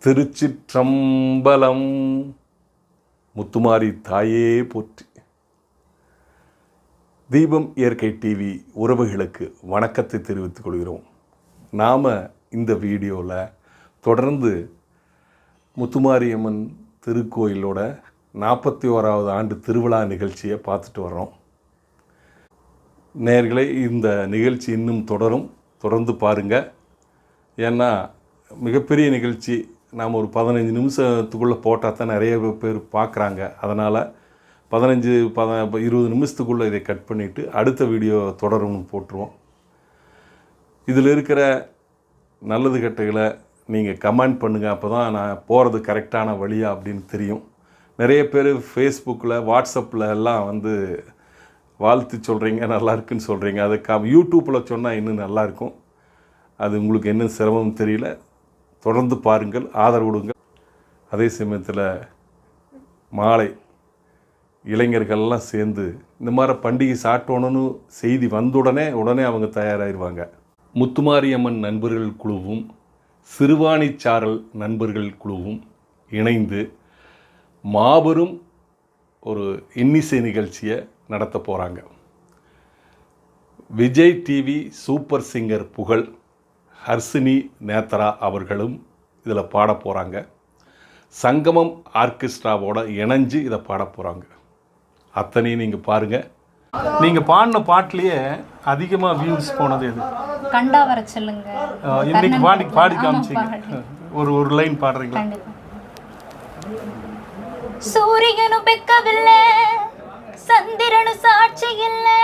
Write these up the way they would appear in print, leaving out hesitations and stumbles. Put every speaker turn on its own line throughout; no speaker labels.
திருச்சிற்றம்பலம். முத்துமாரி தாயே போற்றி. தீபம் இயற்கை டிவி உறவுகளுக்கு வணக்கத்தை தெரிவித்துக் கொள்கிறோம். நாம் இந்த வீடியோவில் தொடர்ந்து முத்துமாரியம்மன் திருக்கோயிலோட 41வது ஆண்டு திருவிழா நிகழ்ச்சியை பார்த்துட்டு வர்றோம். நேயர்களே, இந்த நிகழ்ச்சி இன்னும் தொடர்ந்து பாருங்கள். ஏன்னா மிகப்பெரிய நிகழ்ச்சி. நாம் ஒரு 15 நிமிஷத்துக்குள்ளே போட்டால் தான் நிறைய பேர் பார்க்குறாங்க. அதனால் 15-20 நிமிஷத்துக்குள்ளே இதை கட் பண்ணிவிட்டு அடுத்த வீடியோ தொடரும்னு போட்டுருவோம். இதில் இருக்கிற நல்லது கெட்டகளை நீங்கள் கமெண்ட் பண்ணுங்கள். அப்போ தான் நான் போகிறது கரெக்டான வழியா அப்படின்னு தெரியும். நிறைய பேர் ஃபேஸ்புக்கில் வாட்ஸ்அப்பில் எல்லாம் வாழ்த்து சொல்கிறீங்க, நல்லா இருக்குன்னு சொல்கிறீங்க. அது யூடியூப்பில் சொன்னால் இன்னும் நல்லாயிருக்கும். அது உங்களுக்கு என்ன சிரமம் தெரியல. தொடர்ந்து பாருங்கள், ஆதரவு கொடுங்க. அதே சமயத்தில் மாலை இளைஞர்கள்லாம் சேர்ந்து இந்த மாதிரி பண்டிகை சாட்டணும்னு செய்தி வந்த உடனே அவங்க தயாராகிடுவாங்க. முத்துமாரியம்மன் நண்பர்கள் குழுவும் சிறுவாணிச்சாரல் நண்பர்கள் குழுவும் இணைந்து மாபெரும் ஒரு இன்னிசை நிகழ்ச்சியை நடத்த போகிறாங்க. விஜய் டிவி சூப்பர் சிங்கர் புகழ் ஹர்ஷினி நேத்ரா அவர்களும் இதில் பாட போகிறாங்க. சங்கமம் ஆர்கெஸ்ட்ராவோட இணைஞ்சு இதை பாட போகிறாங்க. அத்தனையும் நீங்கள் பாருங்கள். நீங்கள் பாடின பாட்டிலேயே அதிகமாக வியூஸ் போனது எது?
கண்டா வர சொல்லுங்க.
இன்னைக்கு பாடி காமிச்சிங்க. ஒரு லைன் பாடுறீங்களா?
சூரியனும் பெக்கவில்லை, சந்திரனும் சாட்சி இல்லை,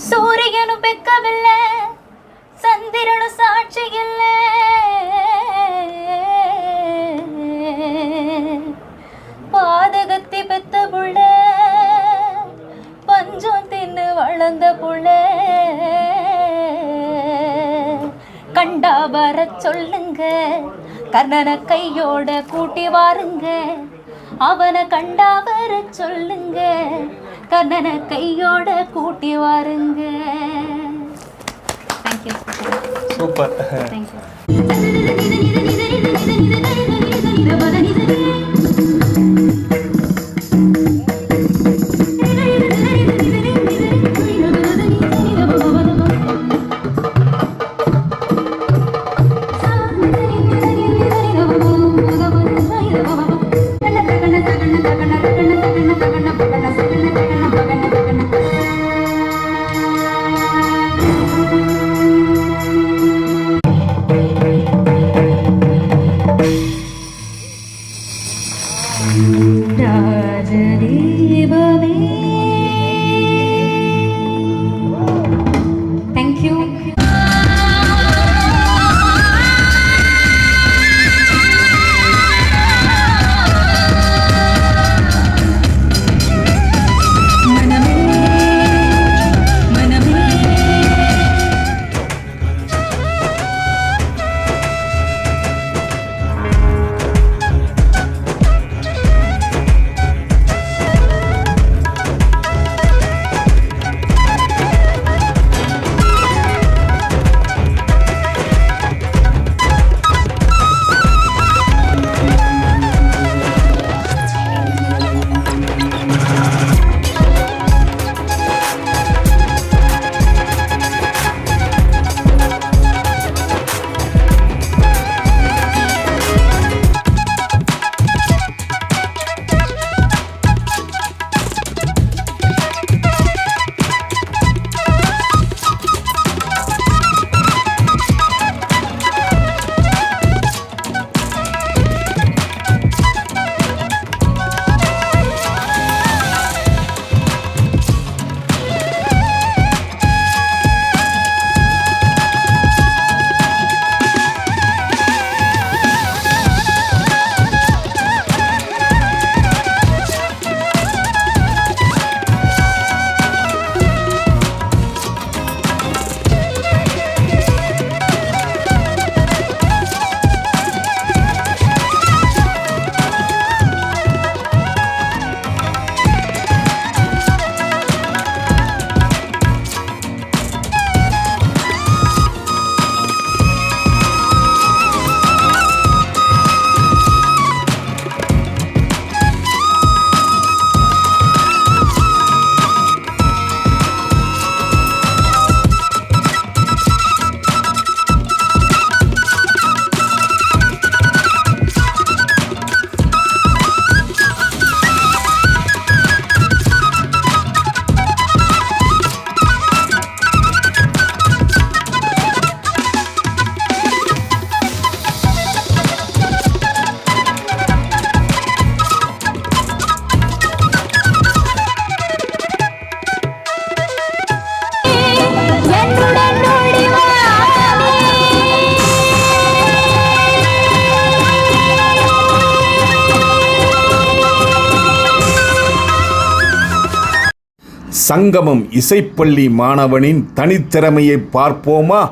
சூரியனும் பெக்கவில்லை, சந்திரனும் சாட்சி இல்லை, பாதகத்தி பெத்த புள்ள, பஞ்சம் தின்னு வளர்ந்த புள்ள, கண்டா வர சொல்லுங்க, கர்ணனை கையோட கூட்டி வாருங்க, அவனை கண்டா வர சொல்லுங்க, கர்ணனை கையோட கூட்டி வாருங்க. தேங்க்யூ.
சூப்பர்.
தேங்க்யூ.
சங்கமம் இசைப்பள்ளி மாணவனின் தனித்திறமையை பார்ப்போமா?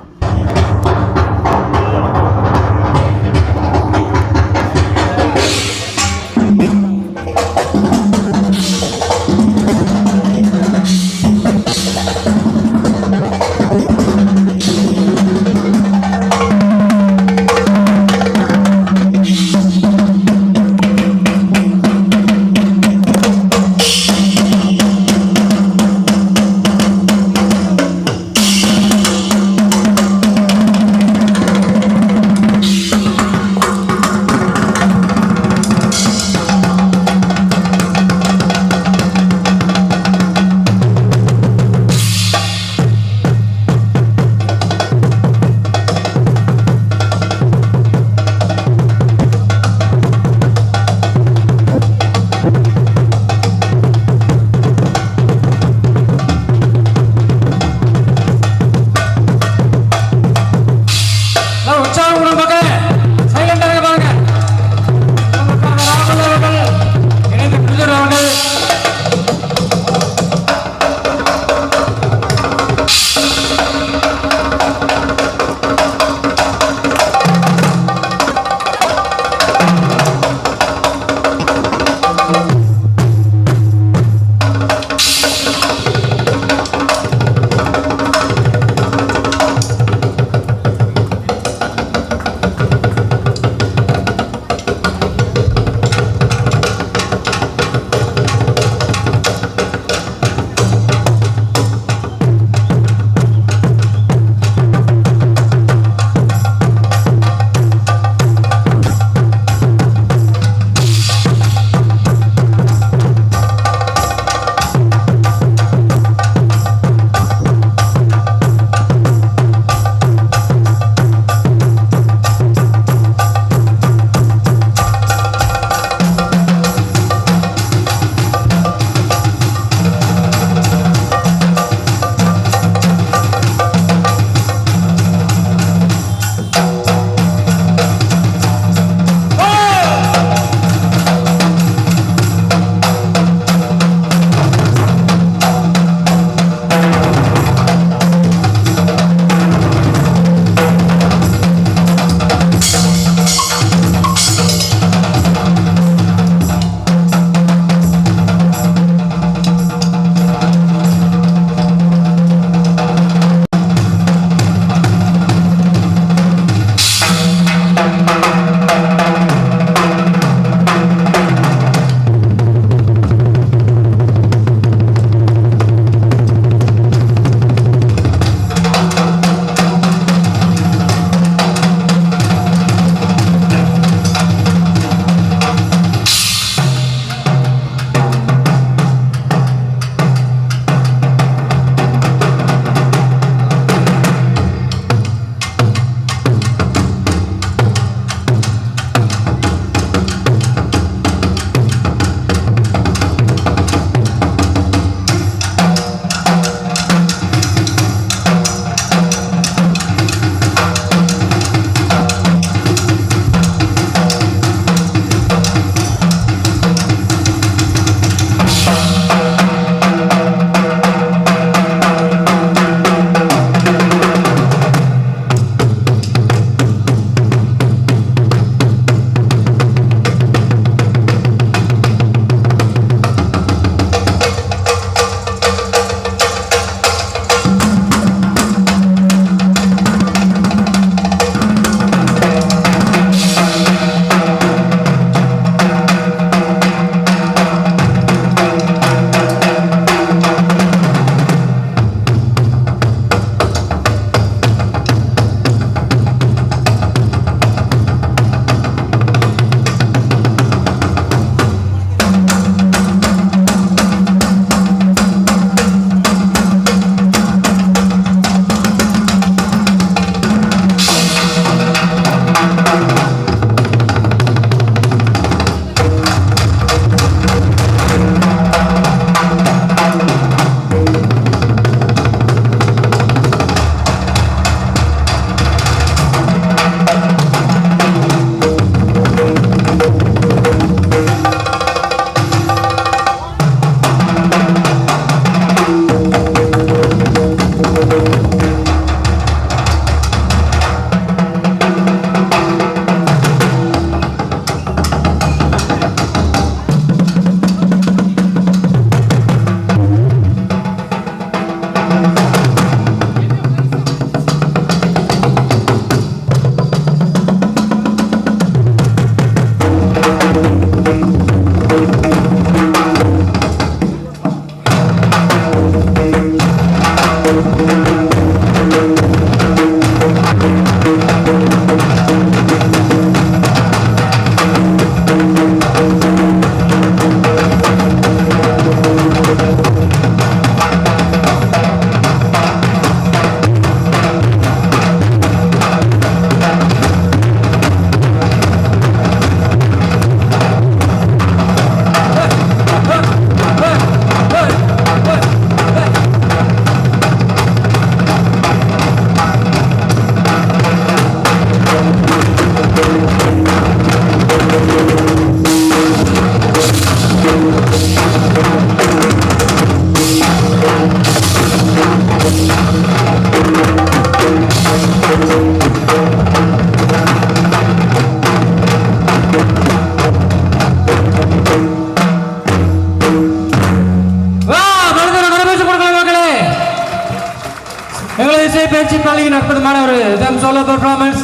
பயிற்சி பள்ளியின் அற்புதமான ஒரு இதம் சோலோ பெர்ஃபார்மன்ஸ்.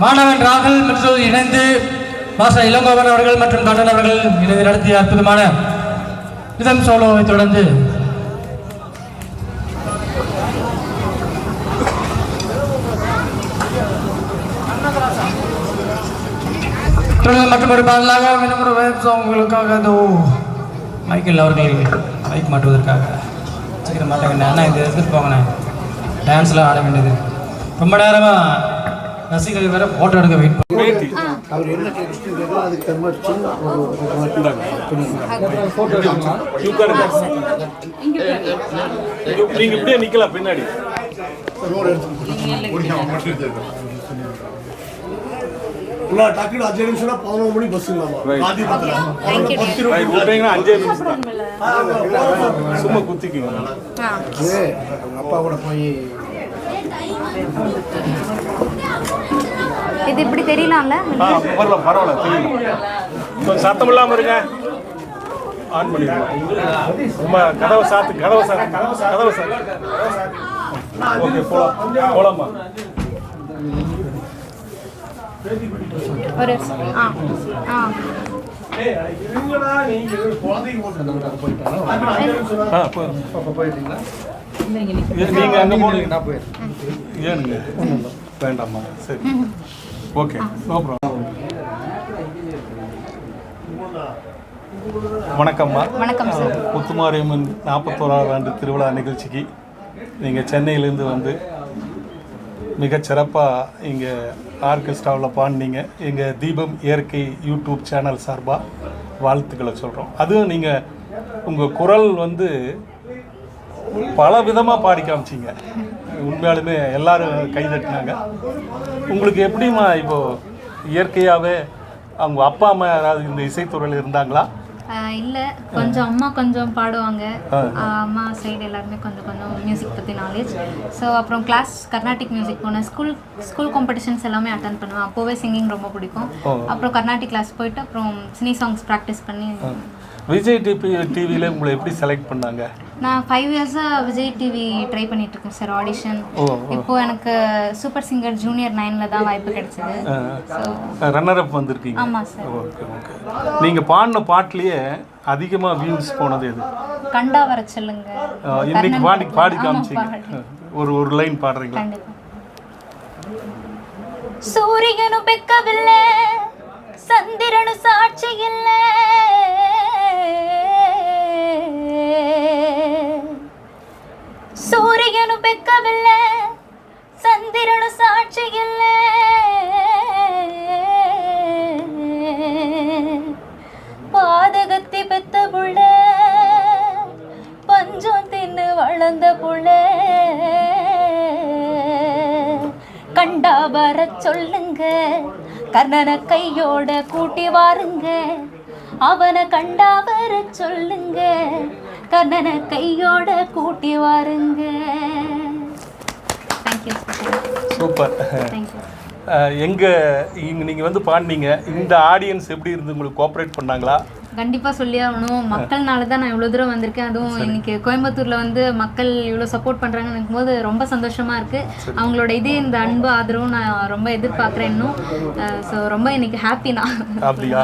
மாணவன் ராகுல் மற்றும் இணைந்து மாஸ்டர் இளங்கோவன் அவர்கள் மற்றும் கண்ணன் அவர்கள் இணைந்து நடத்திய அற்புதமான இதம் சோலோவை தொடர்ந்து மற்றும் ஒரு பாடலாக இன்னும் ஒரு வேப் சாங் உங்களுக்காக அதோ மைக்கேல் அவர்கள் மைக் மாட்டுவதற்காக சீக்கிரம் மாட்டாங்கண்ணே. அண்ணா இது எடுத்துகிட்டு போங்கண்ணே, டான்ஸ்லாம் ஆட வேண்டியது. ரொம்ப நேரமாக ரசிகர்கள் வேற ஃபோட்டோ எடுக்க வெயிட் பண்ணி
நீங்க இப்படியே நிக்கலாம் பின்னாடி.
டக்குனு 5 நிமிஷம் 11 மணி பஸ்ஸுங்களாமா.
5 நிமிஷம் சும்மா குத்திக்குங்க.
அப்பா கூட போய்
இது இப்படி தெரியலாம்ல?
வரலாம், பரவாயில்ல, தெரியும். கொஞ்சம் சத்தம் இல்லாமல் இருங்க. ஆன் பண்ணிடுங்க. ரொம்ப கதவை சாத்து. ஓகே, போலாமா?
ஒரு
நீங்க அங்க போறீங்க, நான் போயிடுறேன். ஏனுங்க வேண்டாமா? சரி, ஓகே, நோ ப்ராப்ளம். வணக்கம்மா.
வணக்கம் சார்.
முத்துமாரியம்மன் 41ஆவது ஆண்டு திருவிழா நிகழ்ச்சிக்கு நீங்கள் சென்னையிலேருந்து வந்து மிகச் சிறப்பாக இங்கே ஆர்கெஸ்ட்ராவில் பாடினீங்க. எங்கள் தீபம் இயற்கை யூடியூப் சேனல் சார்பாக வாழ்த்துக்களை சொல்கிறோம். அதுவும் நீங்கள் உங்கள் குரல் வந்து பல விதமாக பாடி காமிச்சிங்க. உண்மையாலுமே எல்லாரும் கைதட்டினாங்க. உங்களுக்கு எப்படிம்மா இப்போது இயற்கையாகவே அவங்க அப்பா அம்மா யாராவது இந்த இசைத்துறையில் இருந்தாங்களா?
இல்லை, கொஞ்சம் அம்மா கொஞ்சம் பாடுவாங்க. அம்மா சைடு எல்லாருமே கொஞ்சம் கொஞ்சம் மியூசிக் பற்றி நாலேஜ். ஸோ அப்புறம் கிளாஸ் கர்நாடிக் மியூசிக் போனேன். ஸ்கூல் காம்படிஷன்ஸ் எல்லாமே அட்டன் பண்ணுவேன். அப்போவே சிங்கிங் ரொம்ப பிடிக்கும். அப்புறம் கர்நாடிக் கிளாஸ் போயிட்டு அப்புறம் சினி சாங்ஸ் ப்ராக்டிஸ் பண்ணி.
விஜய் டிவியில் உங்களை எப்படி செலக்ட் பண்ணாங்க?
நான் 5 இயர்ஸாக விஜய் டிவி ட்ரை பண்ணிட்டு இருக்கேன் சார், ஆடிஷன். இப்போ எனக்கு சூப்பர் சிங்கர் ஜூனியர் 9ல் தான் வாய்ப்பு கிடைச்சது.
ரன்னர் அப் வந்திருக்கீங்க.
ஆமாம் சார்.
ஓகே. நீங்கள் பாடின பாட்டிலேயே அதிகமாக வியூஸ் போனது எது?
கண்டா வர சொல்லுங்க.
இன்னைக்கு பாடி காமிச்சிங்க. ஒரு லைன் பாடுறீங்களா?
சூரியனு பெக்கவில்லை, சந்திரனு சாட்சி இல்லை, சூரியனு பெக்கவில்லை, சந்திரனு சாட்சி இல்லை, பாதகத்தி பெத்த புள்ள, பஞ்சம் தின்னு வளர்ந்த புள்ள, கண்டா வர சொல்லுங்க, கர்ணனை கையோட கூட்டி வாருங்க, அவனை கண்டா வர சொல்லுங்க, கர்ணனை கையோட கூட்டி வாருங்க. தேங்க்யூ.
சூப்பர்.
தேங்க்யூ.
நீங்கள் வந்து பாடினீங்க. இந்த ஆடியன்ஸ் எப்படி இருந்து உங்களுக்கு கோஆப்ரேட் பண்ணாங்களா?
கண்டிப்பாக சொல்லி ஆகணும். மக்கள்னால தான் நான் இவ்வளோ தூரம் வந்திருக்கேன். அதுவும் இன்னைக்கு கோயம்புத்தூரில் வந்து மக்கள் இவ்வளோ சப்போர்ட் பண்ணுறாங்கன்னு நினைக்கும்போது ரொம்ப சந்தோஷமாக இருக்குது. அவங்களோட இந்த அன்பு ஆதரவும் நான் ரொம்ப எதிர்பார்க்குறேன் இன்னும். ஸோ ரொம்ப இன்னைக்கு ஹாப்பி நான்.
அப்படியா?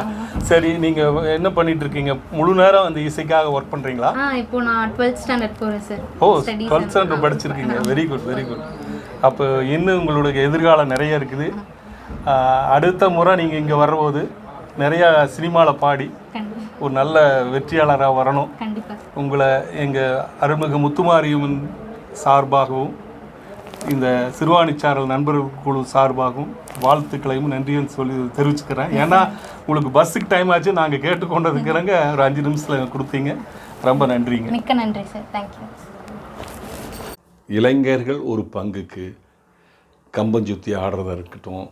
சரி, நீங்கள் என்ன பண்ணிட்டு இருக்கீங்க? முழு நேரம் அந்த இசைக்காக ஒர்க் பண்ணுறீங்களா?
இப்போ நான் 12th ஸ்டாண்டர்ட் போகிறேன் சார்.
12th ஸ்டாண்டர்ட் படிச்சிருக்கீங்க. Very good. அப்போ இன்னும் உங்களுடைய எதிர்காலம் நிறைய இருக்குது. அடுத்த முறை நீங்கள் இங்கே வரும்போது நிறையா சினிமாவில் பாடி ஒரு நல்ல வெற்றியாளராக வரணும். உங்களை எங்கள் அருள்மிகு முத்துமாரியம்மன் சார்பாகவும் இந்த சிறுவாணிச்சாரல் நண்பர்கள் குழு சார்பாகவும் வாழ்த்துக்களையும் நன்றியும் சொல்லி தெரிவிச்சுக்கிறேன். ஏன்னா உங்களுக்கு பஸ்ஸுக்கு டைம் ஆச்சு, நாங்கள் கேட்டுக்கொண்டதுக்கிறங்க ஒரு 5 நிமிஷத்தில் கொடுத்தீங்க. ரொம்ப நன்றிங்க.
மிக்க நன்றி சார். தேங்க்யூ.
இளைஞர்கள் ஒரு பங்குக்கு கம்பஞ்சுத்தி ஆடுறதா இருக்கட்டும்,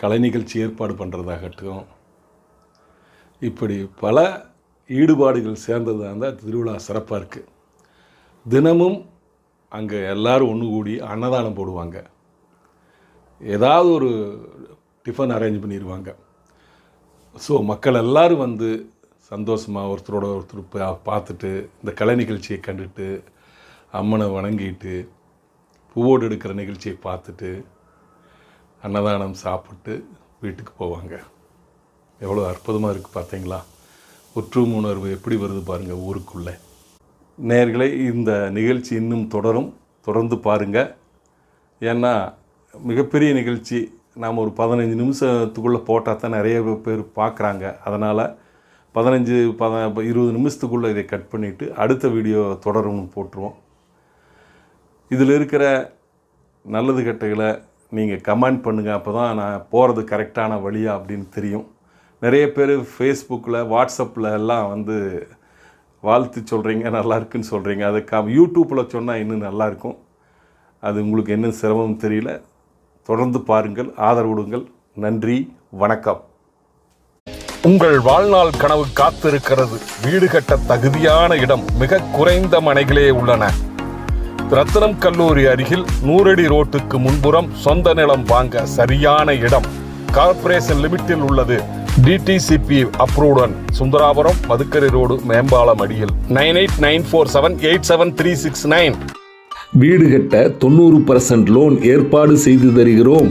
கலை நிகழ்ச்சி ஏற்பாடு பண்ணுறதாகட்டும், இப்படி பல ஈடுபாடுகள் சேர்ந்ததாக இருந்தால் திருவிழா சிறப்பாக இருக்குது. தினமும் அங்கே எல்லோரும் ஒன்று கூடி அன்னதானம் போடுவாங்க. ஏதாவது ஒரு டிஃபன் அரேஞ்ச் பண்ணிடுவாங்க. ஸோ மக்கள் எல்லோரும் வந்து சந்தோஷமாக ஒருத்தரோட ஒருத்தர் பார்த்துட்டு இந்த கலை நிகழ்ச்சியை கண்டுட்டு அம்மனை வணங்கிட்டு பூவோடு எடுக்கிற நிகழ்ச்சியை பார்த்துட்டு அன்னதானம் சாப்பிட்டு வீட்டுக்கு போவாங்க. எவ்வளோ அற்புதமாக இருக்குது பார்த்தீங்களா? ஒற்றுமை உணர்வு எப்படி வருது பாருங்கள் ஊருக்குள்ளே. நேயர்களே, இந்த நிகழ்ச்சி இன்னும் தொடர்ந்து பாருங்கள். ஏன்னா மிகப்பெரிய நிகழ்ச்சி. நாம் ஒரு 15 நிமிஷத்துக்குள்ளே போட்டால் தான் நிறைய பேர் பார்க்குறாங்க. அதனால் 15-20 நிமிஷத்துக்குள்ளே இதை கட் பண்ணிவிட்டு அடுத்த வீடியோ தொடரும்னு போட்டுருவோம். இதில் இருக்கிற நல்லது கெட்டகளை நீங்கள் கமெண்ட் பண்ணுங்கள். அப்போ தான் நான் போகிறது கரெக்டான வழியா அப்படின்னு தெரியும். நிறைய பேர் ஃபேஸ்புக்கில் வாட்ஸ்அப்பில் எல்லாம் வந்து வாழ்த்து சொல்கிறீங்க, நல்லா இருக்குன்னு சொல்கிறீங்க. அது யூடியூப்பில் சொன்னால் இன்னும் நல்லாயிருக்கும். அது உங்களுக்கு என்ன சிரமம் தெரியல. தொடர்ந்து பாருங்கள், ஆதரவு கொடுங்கள். நன்றி, வணக்கம்.
உங்கள் வாழ்நாள் கனவு காத்திருக்கிறது. வீடு கட்ட தகுதியான இடம் மிக குறைந்த மனைகளே உள்ளன. ரத்தினம் கல்லூரி அருகில் 100 அடி ரோட்டுக்கு முன்புறம் சொந்த நிலம் வாங்க சரியான இடம். கார்ப்பரேஷன் லிமிட்டில் உள்ளது. டிடிசிபி அப்ரூவ்டன். சுந்தராபுரம் மதுக்கரை ரோடு, மேம்பாலம் அடியில். 9894787369.
வீடு கட்ட 90% லோன் ஏற்பாடு செய்து தருகிறோம்.